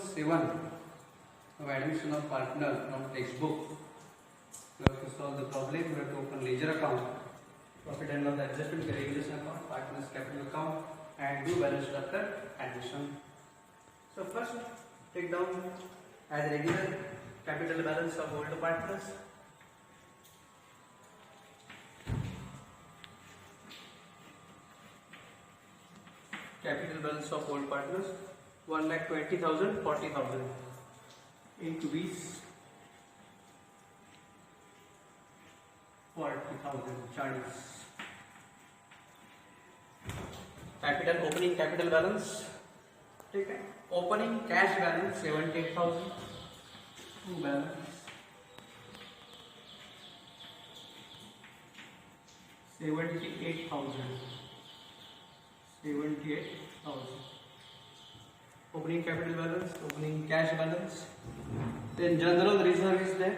7 of admission of partner from textbook. We have to solve the problem. We have to open ledger account, profit and loss adjustment, regulation account, partners capital account, and do balance sheet after admission. So first, take down as regular capital balance of old partners. Capital balance of old partners 1,20,000, 40,000 into these 40,000 charges. Capital opening capital balance. Okay. Opening cash balance 78,000. Balance 78,000. 78,000. Opening capital balance, opening cash balance. Then general reserve is there.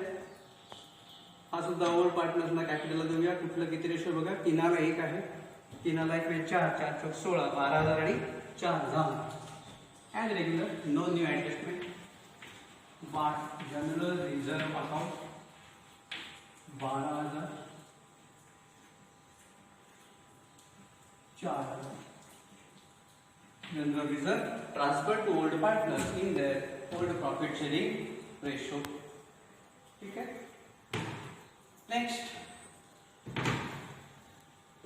हा सुद्धा old पार्टनर्सना कॅपिटलला देऊया. कुठलं किती ratio बघा, 3:1 आहे. 3:1 म्हणजे 4, 4 चौक 16, 12,000 आणि 4,000. As regular, no new adjustment. But general reserve account 12,000, 4,000. General reserve transferred to old partners in their old profit sharing ratio. ठीक है. नेक्स्ट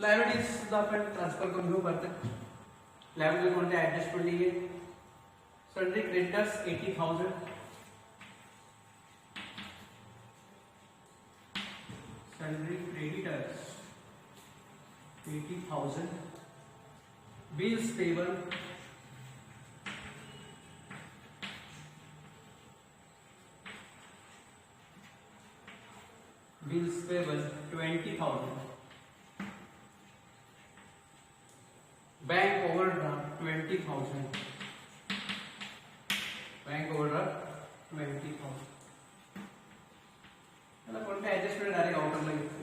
लायबिलिटीज सुद्धा आपण ट्रान्सफर करून घेऊ पडतात. लायबिलिटी कोणत्या ऍडजस्टमेंट नाहीये. Sundry creditors 80,000, sundry creditors 80,000, bills payable 20,000, bank overdraft 20,000, bank overdraft 20,000. त्याला कोणत्या ऍडजस्टमेंट डायरेक्ट आउटरला घेतो.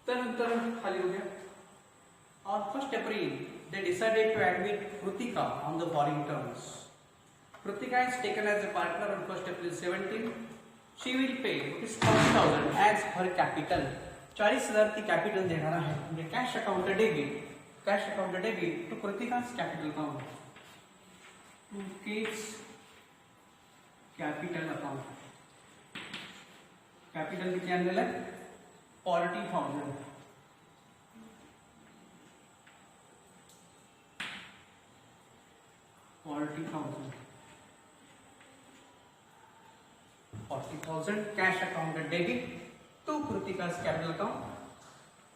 त्यानंतर खाली बघूया. On 1st April, they decided to admit Krutika on the following terms. Krutika is taken as a partner on 1st April 17. She will pay 40,000 as her capital. 40,000 ती capital देणार आहे. म्हणजे cash account debit to Kritika's capital account, to kids capital account. Capital किती आणलेलं आहे 40,000. 40,000 cash account debit to Krutika's capital account.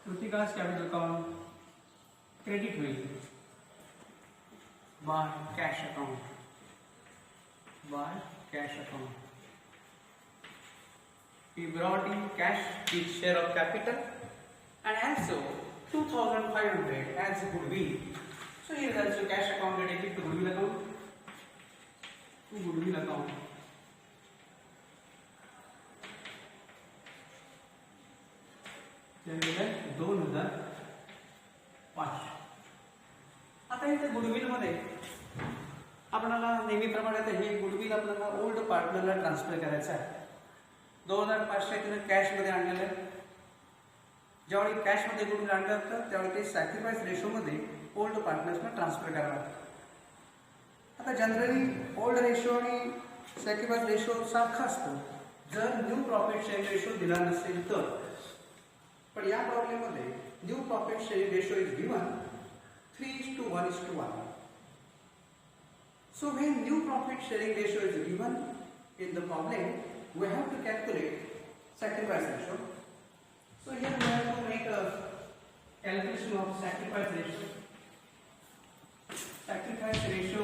Krutika's capital account credit will by cash account. He brought in cash, his share of capital, and also 2,500 as goodwill. So here is also cash account debit to goodwill account. General 2,005. आता इथे goodwill मध्ये आपल्याला नेहमीप्रमाणे हे goodwill आपल्याला old पार्टनरला transfer करायचं आहे. 2,500 तिने कॅश मध्ये आणलेलं आहे. ज्यावेळी कॅश मध्ये गुडविल आणलं जातं त्यावेळी ते सॅक्रिफाईस रेशो मध्ये ओल्ड पार्टनर्सना ट्रान्सफर करावं लागतं. आता जनरली ओल्ड रेशो आणि सॅक्रिफाईस रेशो सारखा असतो जर न्यू प्रॉफिट शेअर रेशो दिला नसेल तर. पण या प्रॉब्लेम मध्ये new profit sharing ratio is given 3:1:1. So when new profit sharing ratio is given in the problem, we have to calculate sacrifice ratio. So here we have to make a calculation of sacrifice ratio. Sacrifice ratio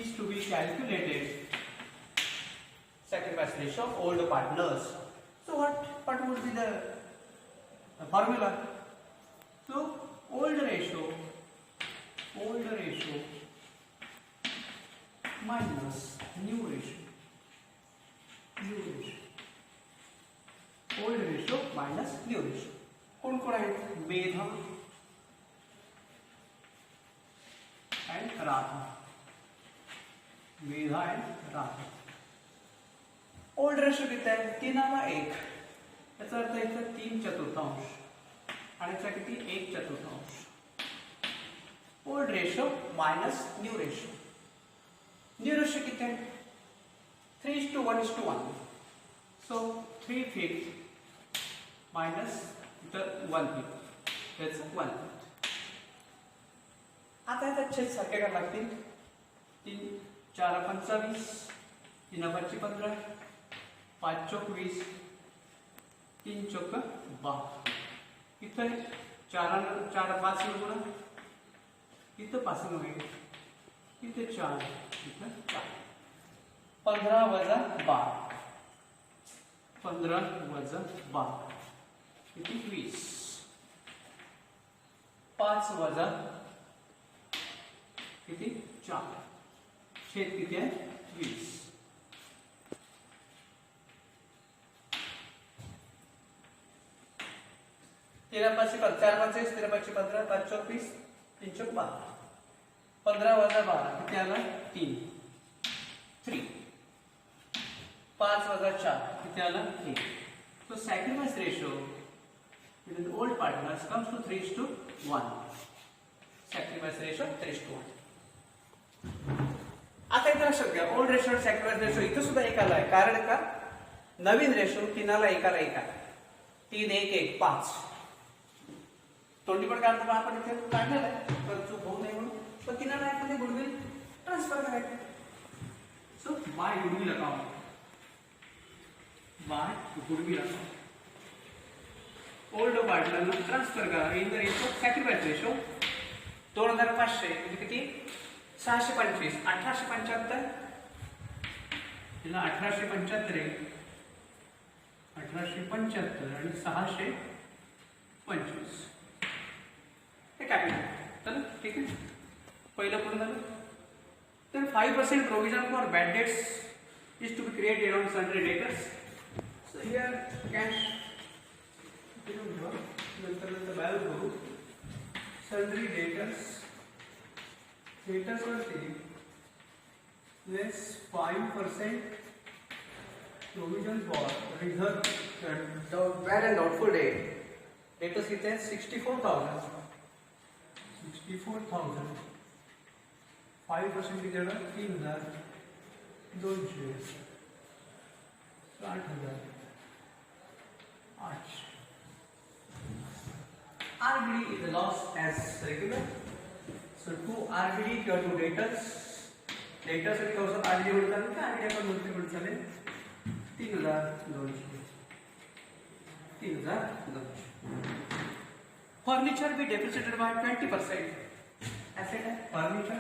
is to be calculated. Sacrifice ratio of old partners. So what would be the formula? So old ratio minus new ratio. Old ratio minus new ratio. कोण कोण आहेत? Medha and Radha. Medha and Radha. Old ratio किती आहे? 3:1. याचा अर्थ इथं 3/4 आणि याचा किती? 1/4. Old ratio minus new ratio. New ratio किती आहे? 3:1:1. सो 3/5 मायनस इथं 1/5. त्याचं 1/5. आता याचा छेद सारखे काय लागतील? 3×4=25, 3×5=15, 5×4=20, 3×4=12. इथं 4×5 गुणा, इथं 5 होईल, इथे 4, इथं 4. 15 वजा 12, 15 वजा 12 किती? 20. 5 वजा किती? 4. छेद किती आहे? 20. तेरा 5 4 5 13 5 15 5 4 20 3 4 12. 15 वजा 12 किती आला? 3. 3. 5 वजा 4 किती आला? 1. So sacrifice ratio between the old partners comes to 3:1. Sacrifice ratio 3:1. आता इथं लक्षात घ्या, ओल्ड रेशो आणि सॅक्रिफाइस रेशो इथं सुद्धा एक आलाय. कारण का? नवीन रेशो 3:1 आहे. 3:1:1 5. तोंडी पण काढतो आपण इथे काढलेला आहे, तर चूक होऊ नये म्हणून. पण 3:1 मध्ये गुडविल ट्रान्सफर करायचं. So by goodwill account, by goodwill account old पार्टनरला ट्रान्सफर करा in the ratio sacrifice ratio 2500 म्हणजे किती? 625. 1875 तिला 1875 आहे, 1875 आणि 625 हे कॅपिटल. चला ठीक आहे, पहिलं पूर्ण झालं. तर 5% provision for bad debts is to be created on sundry debtors. So here cash नंतर बॅलन्स करू. सन्ड्री डेटर्स वरती less 5% provision for reserve bad and doubtful debt. Debtors किती आहेत? 64,000. 64,000. 5% किती झालं? 3,200. 60,000. 8. RBD is lost as regular. So 2 RBD किंवा 2 debtors. Debtors आणि कसं RBD वर चालेल का? RBD पण मल्टिपल चालेल. 3,200. 3,200. फर्निचर बी डेप्रिसिएटेड बाय 20%. Asset है फर्निचर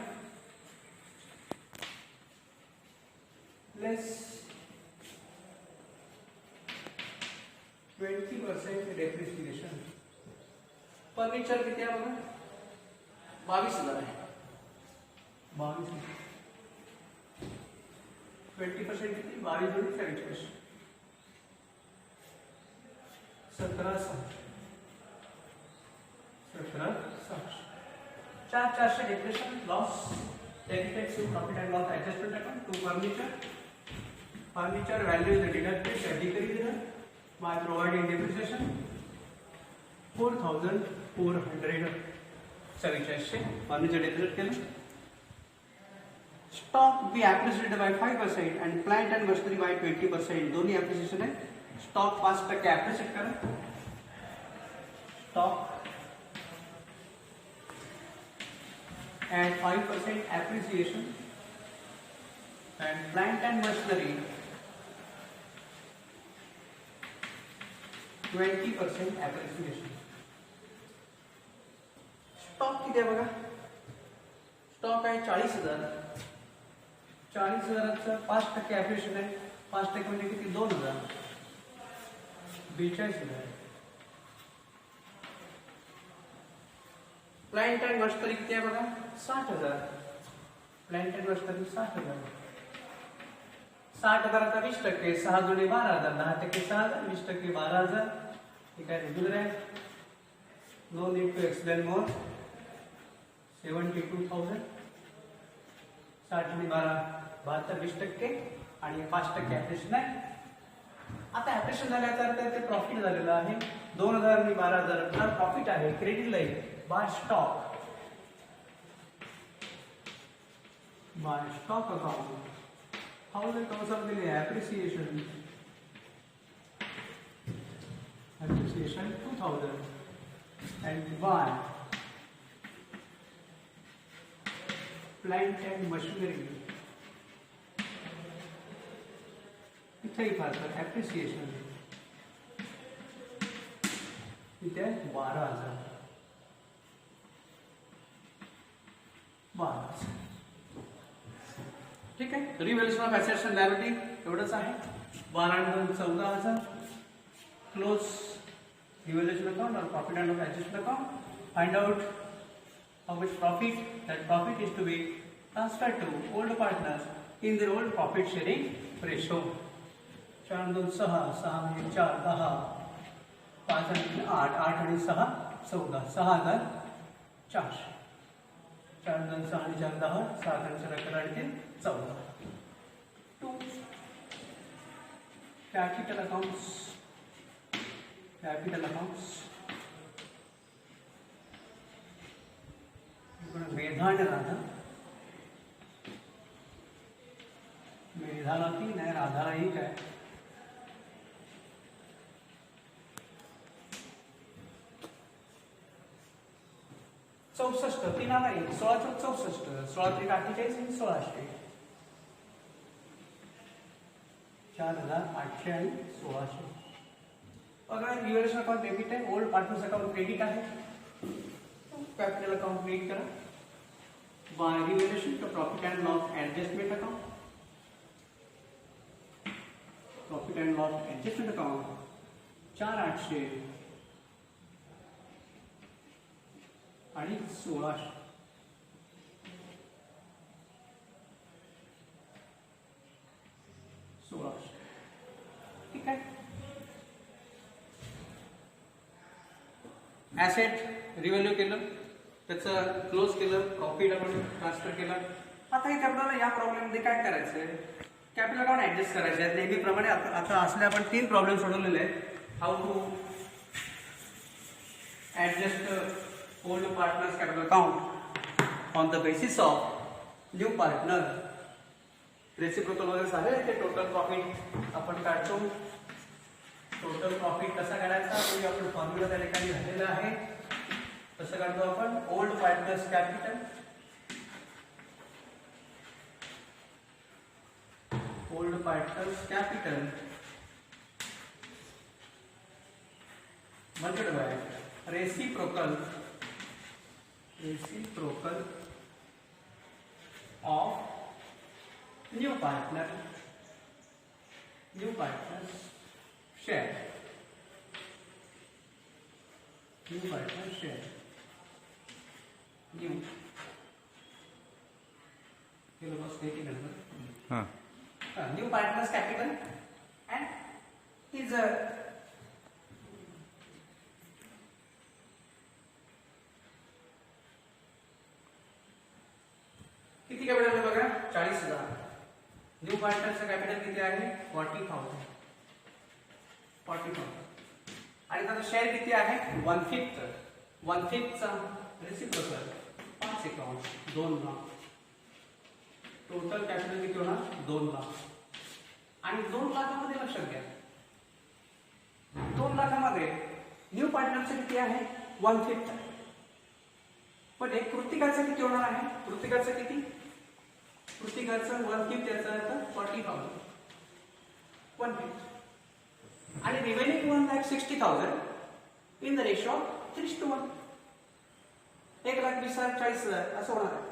लेस 20% डेप्रिसिएशन. फर्निचर किती आहे बघा? 22,000 आहे. 22,000. 20% किती? 22 40%. 17,600. 17,600. 4,400 depreciation loss debited to profit and loss adjustment account to furniture. Furniture value is deducted or decreased by providing depreciation. 4,400. 4,400 furniture depreciate केलं. Stock be appreciated by 5% and plant and machinery by 20%. दोन्ही appreciation आहे. Stock 5% appreciate करा. Stock and 5% appreciation and plant and machinery 20% appreciation. Stock किती आहे बघा? Stock आहे 40,000. 40,000चं 5% appreciation आहे. 5% म्हणजे किती? 2,000. 42,000. प्लांट अँड मशिनरी किती आहे बघा? 60,000. Plant and machinery 60,000. 60,000चा 20%, 6 दुणे 12,000, 10% 6,000, 20% 12,000. हे काय रेग्युलर आहे? नो नीड टू एक्सप्लेन मोर. 72,000. 60 आणि 12 72 20% आणि 5% ॲप्रिशिएशन आहे. आता ॲप्रिशिएशन झाल्याचा अर्थ ते प्रॉफिट झालेलं आहे. 2000 आणि 12000 हा प्रॉफिट आहे. Credit line by stock account. How the concept दिले appreciation 2000 and 1 plant and machinery. इथे फार ॲप्रिसिएशन इथे 12,000 ठीक आहे. Revaluation of assets and liability एवढंच आहे. 12,14,000 close revaluation account or profit and loss adjustment account. Find out how much profit. That profit is to be transferred to old partners in their old profit sharing ratio. 4 2 6 6 4 10 5 आणि 8 8 आणि 6 14 6,400. 4 2 6 आणि 4 10 7 आणि 4 11 आणि 3 14. 2 capital accounts. Capital accounts. मेधान Radha मेधाला ती नाही राधालाही काय 64 तीन आला 16 64 16 3 48 आणि 1600 4,800 आणि 1600. अगर रिव्हॅल्युएशन अकाउंट डेबिट आहे. ओल्ड पार्टनर्स अकाउंट क्रेडिट आहे. कॅपिटल अकाउंट क्रिएट करा. By revaluation to profit and loss adjustment account. Profit and loss adjustment account 4,800 आणि 1600. ठीक आहे. ॲसेट रिव्हॅल्यू केलं, त्याचं क्लोज केलं, प्रॉफिट आपण ट्रान्सफर केलं. आता इथे आपल्याला या प्रॉब्लेममध्ये काय करायचं आहे, कॅपिटल अकाउंट ॲडजस्ट करायचे आहे. नेहमीप्रमाणे आता असले आपण 3 प्रॉब्लेम सोडवलेले आहेत. How to adjust old partners capital account on the basis of new partner. Reciprocal वगैरे झाले ते टोटल प्रॉफिट आपण काढतो. टोटल प्रॉफिट कसा काढायचा म्हणजे आपण फॉर्म्युला त्या ठिकाणी झालेला आहे. कसं काढतो आपण, old partners capital multiplied by reciprocal of new partners share. New partners capital and his किती कॅपिटल आहे बघा 40,000. न्यू पार्टनरचं कॅपिटल किती आहे 40,000 आणि त्याचा शेअर किती आहे 1/5 चा reciprocal 5 account 2 lakh. Total capital किती होणार 2 लाख. आणि 2 लाखामध्ये लक्षात घ्या 2 लाखामध्ये न्यू पार्टनरचं किती आहे 1/5. पण एक कृतिकाचं किती होणार आहे, कृतिकाचं 1/5 याचा अर्थ 40,000 1/5. आणि रिमेनिंग 1,60,000 इन द रेशो 3:1. 1,20,40,000 असं होणार आहे.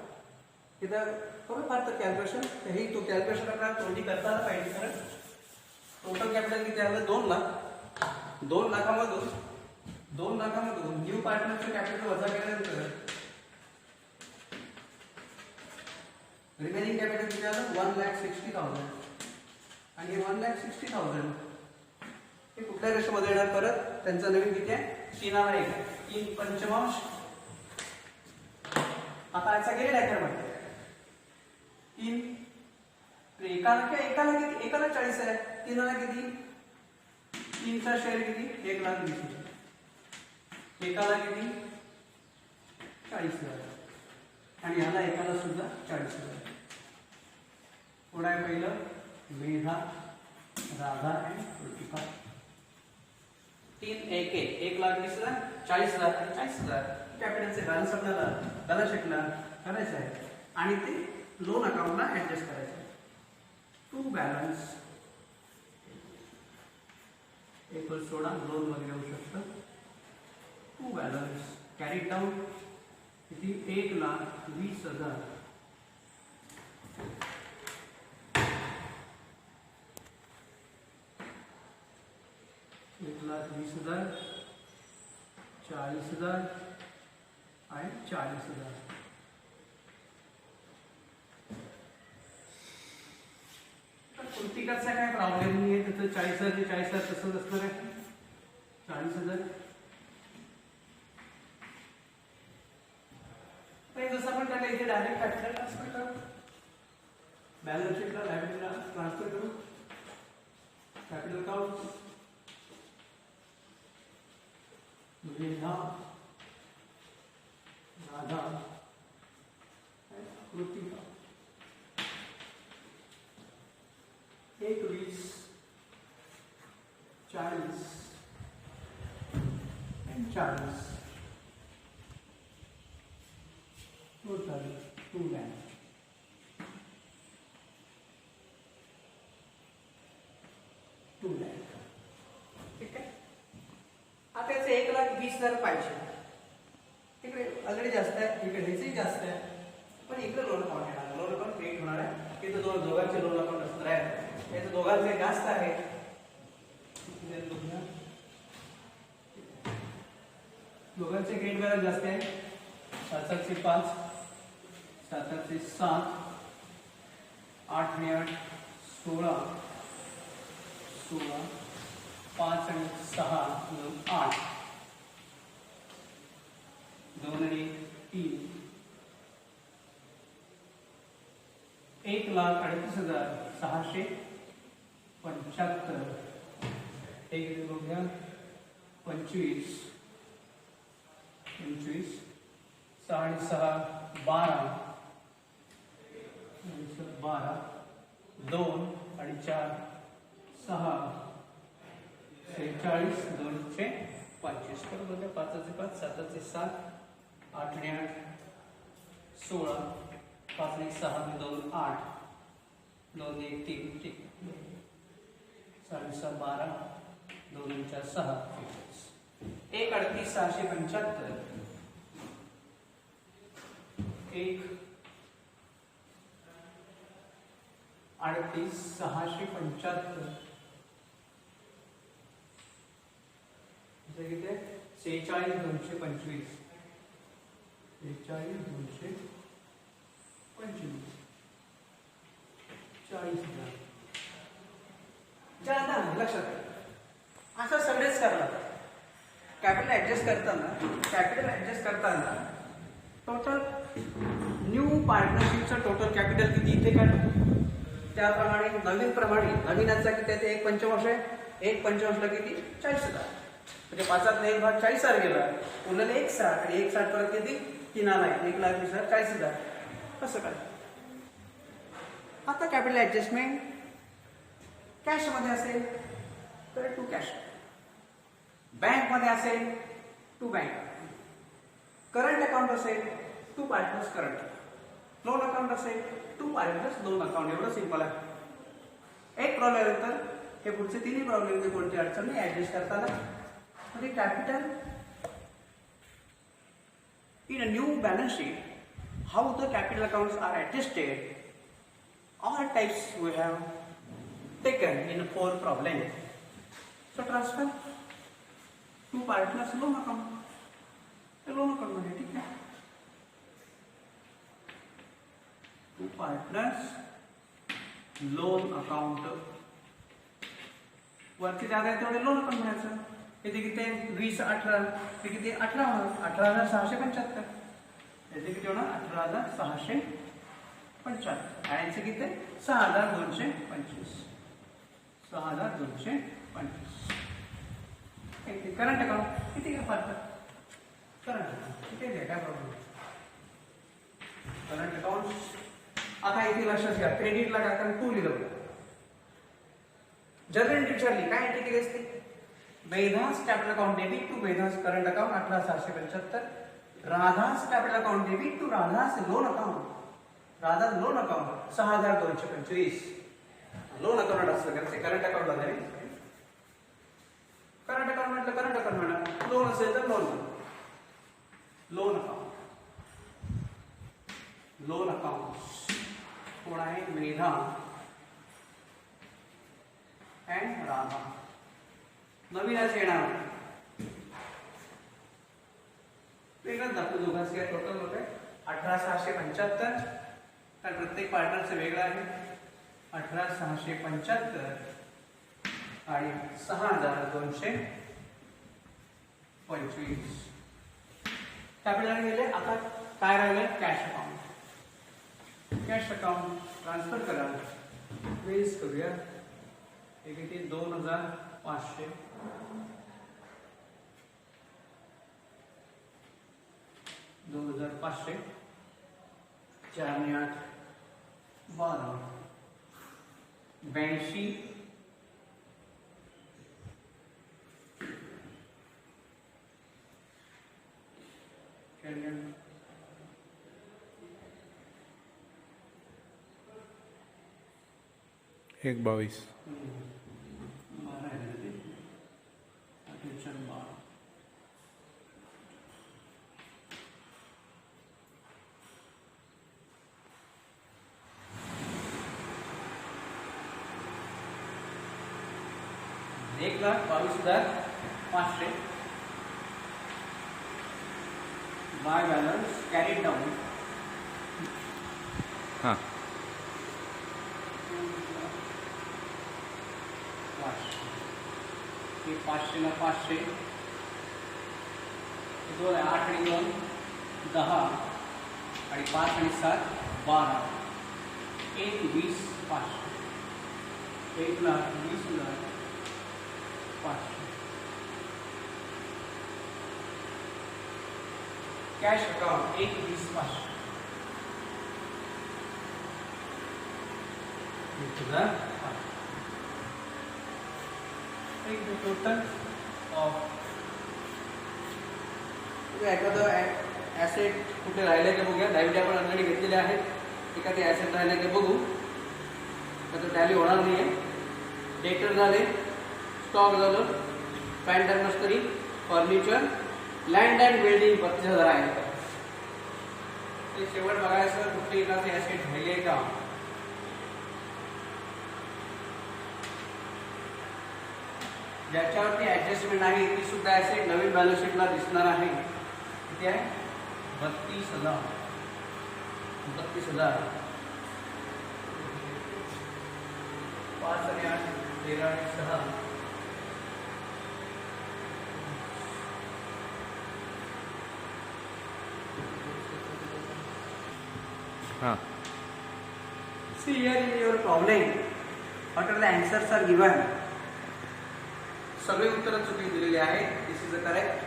इथं थोडंफार तर कॅल्क्युलेशन ही तो कॅल्क्युलेशन आपल्याला तोंडी करता आलं पाहिजे. कारण टोटल कॅपिटल किती आलं 2 लाख. 2 लाखामधून न्यू पार्टनरचं कॅपिटल वजा केल्यानंतर रिमेनिंग कॅपिटल किती आलं 1,60,000. आणि 1,60,000 हे कुठल्या रेशोमध्ये येणार परत, त्यांचा नवीन किती आहे 3/1 3/5. आता याचा गेलेला आहे खरं म्हणते एकाला किती? एकाला 40 आहे. तीनाला किती? 3चा शेअर किती? 1,20,000. एकाला किती? 40,000 आणि याला एकाला सुद्धा 40,000. पुढे आहे पहिलं मेधा, राधा आणि कृतिका. 3 1 1,20,000, 40,000 आणि 40,000. कॅपिटलचे बॅलन्स आपल्याला बॅलन्स शीटला करायचं आहे आणि ते लोन अकाउंटला ऍडजस्ट करायचं आहे. टू बॅलन्स एक सोडा लोन मध्ये येऊ शकतं. टू बॅलन्स कॅरी डाऊन किती? 1,20,000. 1,20,000, 40,000 आणि 40,000. कृतिकाचा काय प्रॉब्लेम नाही आहे. त्याचं 40,000 ते 40,000 तसंच असणार आहे. 40,000 जसं आपण त्याला इथे डायरेक्ट कॅपिटल ट्रान्सफर करू. बॅलन्स शीटला लायबिलिटीला ट्रान्सफर करू. Capital account Medha, Radha, Kritika. 1,20,000, 40 and 40. Total 2 lakh. ठीक आहे. आता याचे 1,20,000 पाहिजे. तिकडे ऑलरेडी जास्त आहे, इकडे ह्याचंही जास्त आहे, पण इकडे लोन अकाउंट येणार. लोन अकाउंट क्रिएट होणार आहे. तिथे दोघांचे लोन अकाउंट असणार आहे. याचं दोघांचे जास्त आहे. दोघांचे क्रेडिट बॅलन्स जास्त आहे. 7,700 5, 7,700 7, 8 आणि 8 16, 16, 5 आणि 6 8, 2 आणि 3, 1,38,675. एक बघूया 25, 25, 6 आणि 6 12, 12, 2 आणि 4 6, 46, 225. बघूया 5चे 5, 7चे 7, 8 आणि 8 16, 5 आणि 6 2 8, 2 1 3 ठीक. 6 12, 2 आणि 4 6, 1,38,675. 1,38,675. किती आहे? 46,225. 46,225. 40,000. ज्यादा लक्षात असं सगळेच करणार. कॅपिटल ऍडजस्ट करताना टोटल न्यू पार्टनरशिपचं टोटल कॅपिटल किती इथे काढ. त्याप्रमाणे नवीनाचा किती आहे? 1,25,000 आहे. 1,25,000ला किती? 40,000. म्हणजे 5 एक भाग 40,000 गेला. उरलेले 1,60 आणि 1,60 परत किती? 3 आला. 1,20,000 40,000. कसं काय? आता कॅपिटल ऍडजस्टमेंट कॅश मध्ये असेल तर टू कॅश, बँक मध्ये असेल टू बँक, करंट अकाउंट असेल to partners current, loan account असेल टू पार्टनर्स लोन अकाउंट. एवढं सिंपल आहे. एक प्रॉब्लेम आहे तर हे पुढचे तिन्ही प्रॉब्लेम कोणती अडचण नाही ऍडजस्ट करताना. म्हणजे capital in a new balance sheet, how the capital accounts are adjusted. All types we have taken in 4 problems. So transfer two partners loan account. Loan account मध्ये ठीक आहे. टू पार्टनर्स लोन अकाउंट वरती जागा आहे तेवढे loan account म्हणायचं. इथे किती 20 18 ते किती 18,675. इथे किती होणार? 18,675. 75 आणि यांचे किती 6225 6225 करंट अकाउंट किती काय फार करंट अकाउंट किती आहे काय प्रॉब्लेम करंट अकाउंट आता इथे लक्षात घ्या क्रेडिटला काय कारण 2 लिहिलं बघा जनरल एंट्री विचारली काय एंट्री केली असते Medha's capital account debit to Medha's current account 18675 Radha's capital account debit to Radha's loan account Radha's loan account 6225 loan account असं करायचं करंट अकाउंटला नाही करंट अकाउंट म्हटलं करंट अकाउंट म्हणा लोन असेल तर लोन अकाउंट कोण आहे मेधा अँड राधा नवीन आज येणार वेगळंच दाखवू दोघांचे टोटल होत आहे 18675 कारण प्रत्येक पार्टनरचं वेगळं आहे 18675 आणि 6225 कॅपिटल गेले आता काय राहिलं कॅश अकाउंट ट्रान्सफर करा प्लीज करूया हे किती 2500 2500 4 आणि 8 12 82 122 1,22,500 बाय बॅलन्स कॅरीड डाऊन हां 500 ला 500 2 8 आणि 2 10 आणि 5 आणि 7 12 1 20 500 1,20,000 500 कॅश अकाउंट 1,20,500 टोटल ऑफ एखादं ॲसेट कुठे राहिले का बघूया लाईव्ह आपण ऑलरेडी घेतलेले आहेत एखादे ॲसेट राहिले का बघू त्याचं टॅली होणार नाही आहे डेटर झाले स्टॉक झालं pant and mastery furniture land and building 32,000 आहे ते शेवट बघायचं कुठे एखादे ॲसेट राहिले का ज्याच्यावरती ऍडजस्टमेंट आहे ती सुद्धा ऍसेट नवीन बॅलन्स शीटला दिसणार आहे किती आहे 32,000 5 आणि 8 13 आणि 6 हां See here in your problem what are the answers are given सगळे उत्तर चुकी दिलेली आहेत दिस इज द करेक्ट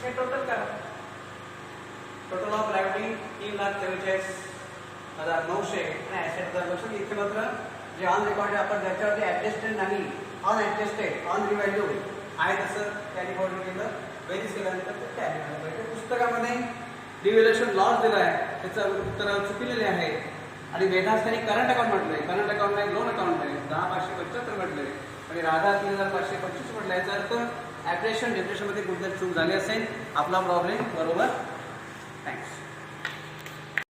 हे टोटल करा टोटल ऑफ लायबिलिटी 3,44,900 आणि ऍसेट जर लक्षात इथे मात्र जे ऑन रेकॉर्ड आपण ज्याच्यावरती ऍडजस्टेड नाही अनऍडजस्टेड ऑन रिव्हॅल्यू आहे तसं कॅलिब्रेट केलं बेरीज केल्यानंतर ते टॅली झालं पाहिजे पुस्तकामध्ये डिव्हिल्युएशन लॉस दिला आहे त्याचं उत्तर चुकलेले आहे आणि मेधास त्यांनी करंट अकाउंट म्हटलंय करंट अकाउंट नाही लोन अकाउंट आहे 10,575 म्हटलंय आणि राधा 3,525 म्हटलं याचा अर्थ ॲप्रेशन डिप्रेशन मध्ये कुठेतरी चूक झाली असेल आपला प्रॉब्लेम बरोबर थँक्स